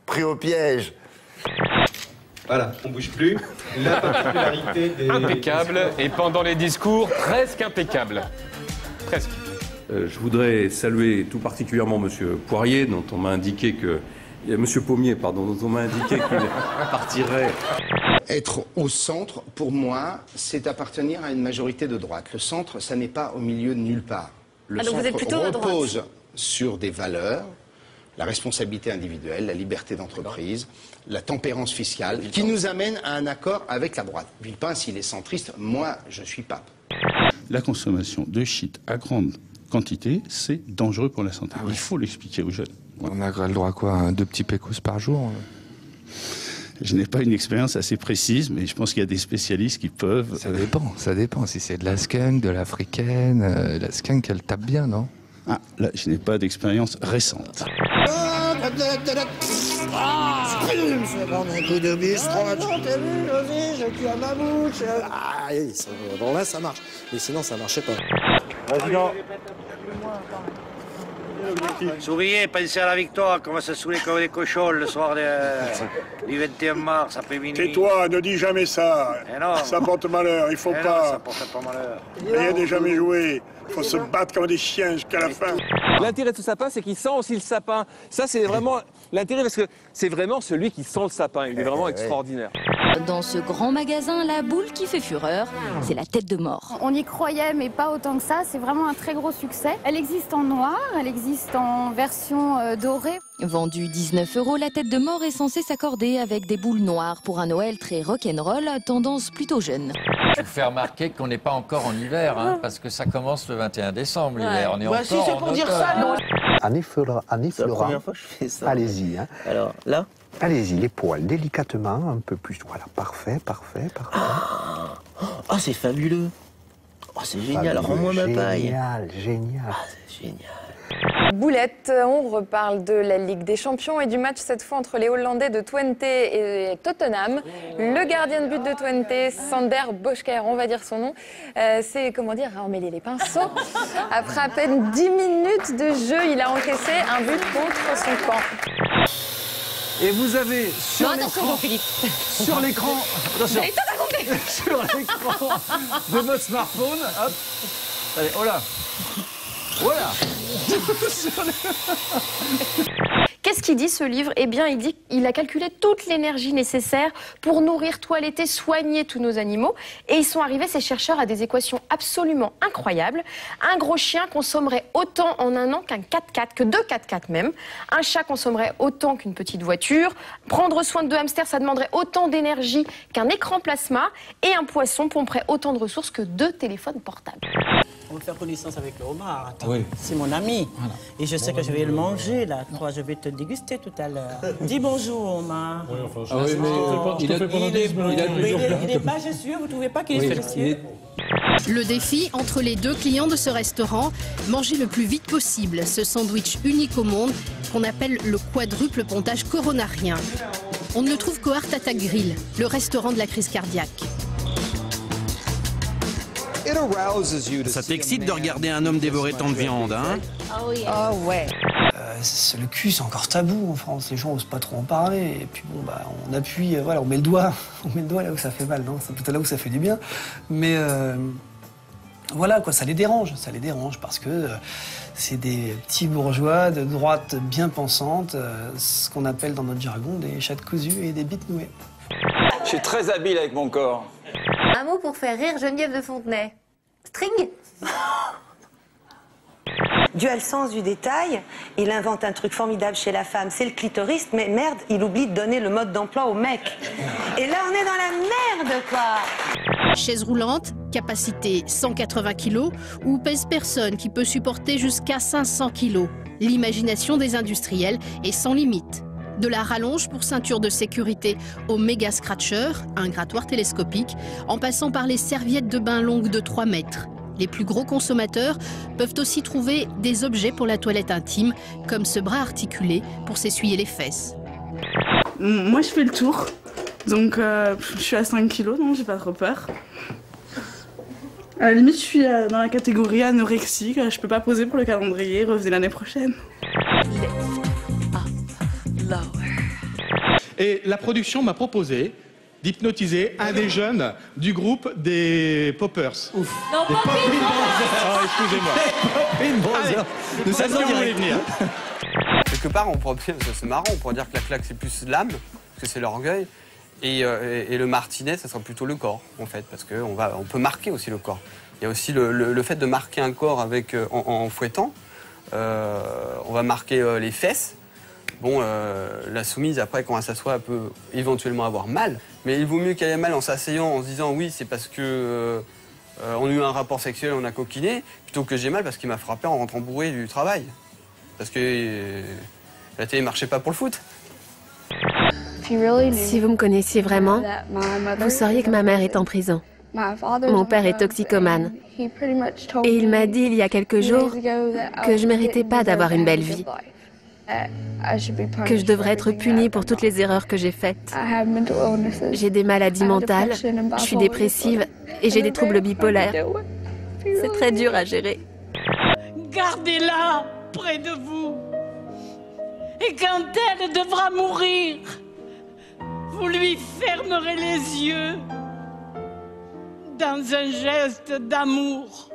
Pris au piège. Voilà, on bouge plus. La particularité des... Impeccable, et pendant les discours, presque impeccable. Presque. Je voudrais saluer tout particulièrement M. Poirier, dont on m'a indiqué que... M. Pommier, pardon, dont on m'a indiqué qu'il partirait. Être au centre, pour moi, c'est appartenir à une majorité de droite. Le centre, ça n'est pas au milieu de nulle part. Le donc vous êtes plutôt à droite. repose sur des valeurs, la responsabilité individuelle, la liberté d'entreprise, la tempérance fiscale, qui nous amène à un accord avec la droite. Villepin, s'il est centriste, moi, je suis pape. La consommation de shit à grande quantité, c'est dangereux pour la santé. Il faut l'expliquer aux jeunes. On a le droit à quoi, 2 petits pécos par jour? Je n'ai pas une expérience assez précise, mais je pense qu'il y a des spécialistes qui peuvent... Ça dépend. Si c'est de la skunk, de l'africaine, la skunk, elle tape bien, non? Ah, là, je n'ai pas d'expérience récente. Je vais prendre un coup de bistrotte. Non, t'as vu, vas-y, je tue à ma bouche. Ah, bon, là, ça marche. Mais sinon, ça marchait pas. Vas-y, non. Souriez, pensez à la victoire, qu'on va se saouler comme des cochons le soir du 21 mars, après minuit. Tais-toi, ne dis jamais ça. Non, ça porte malheur, il faut pas. Non, ça porte pas malheur. Rien n'est jamais joué. Il faut se battre comme des chiens jusqu'à la fin. L'intérêt de ce sapin, c'est qu'il sent aussi le sapin. Ça, c'est vraiment l'intérêt, parce que c'est vraiment celui qui sent le sapin. Il est vraiment extraordinaire. Dans ce grand magasin, la boule qui fait fureur, c'est la tête de mort. On y croyait, mais pas autant que ça. C'est vraiment un très gros succès. Elle existe en noir, elle existe en version dorée. Vendue 19 €, la tête de mort est censée s'accorder avec des boules noires pour un Noël très rock'n'roll, tendance plutôt jeune. Je vous fais remarquer qu'on n'est pas encore en hiver, hein, parce que ça commence le 21 décembre, l'hiver. On est encore si c'est pour dire ça, non. Annie Flora, c'est la première fois que je fais ça. Allez-y. Hein. Alors, là. Allez-y, les poils, délicatement, un peu plus. Voilà, parfait. Ah, c'est fabuleux. Oh, c'est génial, rends-moi ma paille. Génial. Ah, c'est génial. Boulette, on reparle de la Ligue des Champions et du match cette fois entre les Hollandais de Twente et Tottenham. Le gardien de but de Twente, Sander Boschker, on va dire son nom, c'est, comment dire, emmêler les pinceaux. Après à peine 10 minutes de jeu, il a encaissé un but contre son camp. Et vous avez sur l'écran, sur l'écran de votre smartphone, hop, allez, oh là. Voilà. Qu'est-ce qu'il dit ce livre? Eh bien, il dit qu'il a calculé toute l'énergie nécessaire pour nourrir, toiletter, soigner tous nos animaux. Et ils sont arrivés, ces chercheurs, à des équations absolument incroyables. Un gros chien consommerait autant en un an qu'un 4x4, que 2 4x4 même. Un chat consommerait autant qu'une petite voiture. Prendre soin de 2 hamsters, ça demanderait autant d'énergie qu'un écran plasma. Et un poisson pomperait autant de ressources que 2 téléphones portables. On va faire connaissance avec le homard. Attends, oui. C'est mon ami. Voilà. Et je sais que je vais le manger, là. Toi, je vais te déguster tout à l'heure. Dis bonjour, homard. Oui, enfin, il est majestueux, vous ne trouvez pas qu'il est délicieux? Le défi entre les 2 clients de ce restaurant, manger le plus vite possible ce sandwich unique au monde qu'on appelle le quadruple pontage coronarien. On ne le trouve qu'au Art Attack Grill, le restaurant de la crise cardiaque. Ça t'excite de regarder un homme dévorer tant de viande, hein? Oh ouais. Le cul, c'est encore tabou en France. Les gens n'osent pas trop en parler. Et puis bon, bah, on appuie, voilà, on met le doigt là où ça fait mal, non? C'est peut-être là où ça fait du bien. Mais voilà, quoi, ça les dérange parce que c'est des petits bourgeois de droite bien pensantes, ce qu'on appelle dans notre jargon des chattes cousues et des bites nouées. Je suis très habile avec mon corps. Un mot pour faire rire Geneviève de Fontenay. String. Dieu a le sens du détail, il invente un truc formidable chez la femme, c'est le clitoris, mais merde, il oublie de donner le mode d'emploi au mec. Et là, on est dans la merde, quoi. Chaise roulante, capacité 180 kg, ou pèse-personne qui peut supporter jusqu'à 500 kg. L'imagination des industriels est sans limite. De la rallonge pour ceinture de sécurité au méga scratcher, un grattoir télescopique, en passant par les serviettes de bain longues de 3 mètres. Les plus gros consommateurs peuvent aussi trouver des objets pour la toilette intime, comme ce bras articulé pour s'essuyer les fesses. Moi, je fais le tour, donc je suis à 5 kilos, donc j'ai pas trop peur. À la limite, je suis dans la catégorie anorexique, je peux pas poser pour le calendrier, revenez l'année prochaine. Et la production m'a proposé d'hypnotiser un des jeunes du groupe des Poppers. Non, Des Poppin' Brothers. Oh, excusez-moi. Allez, Nous est-ce que vous voulez venir? Quelque part, on pourrait, c'est marrant, on pourrait dire que la claque c'est plus l'âme, parce que c'est l'orgueil, et le martinet, ça sera plutôt le corps, en fait, parce qu'on peut marquer aussi le corps. Il y a aussi le fait de marquer un corps avec, en fouettant. On va marquer les fesses. Bon, la soumise, après, quand elle s'assoit, elle peut éventuellement avoir mal. Mais il vaut mieux qu'elle ait mal en s'asseyant, en se disant oui, c'est parce que on a eu un rapport sexuel, on a coquiné, plutôt que j'ai mal parce qu'il m'a frappé en rentrant bourré du travail. Parce que la télé marchait pas pour le foot. Si vous me connaissiez vraiment, vous sauriez que ma mère est en prison. Mon père est toxicomane. Et il m'a dit il y a quelques jours que je méritais pas d'avoir une belle vie. Que je devrais être punie pour toutes les erreurs que j'ai faites. J'ai des maladies mentales, je suis dépressive et j'ai des troubles bipolaires. C'est très dur à gérer. Gardez-la près de vous. Et quand elle devra mourir, vous lui fermerez les yeux dans un geste d'amour.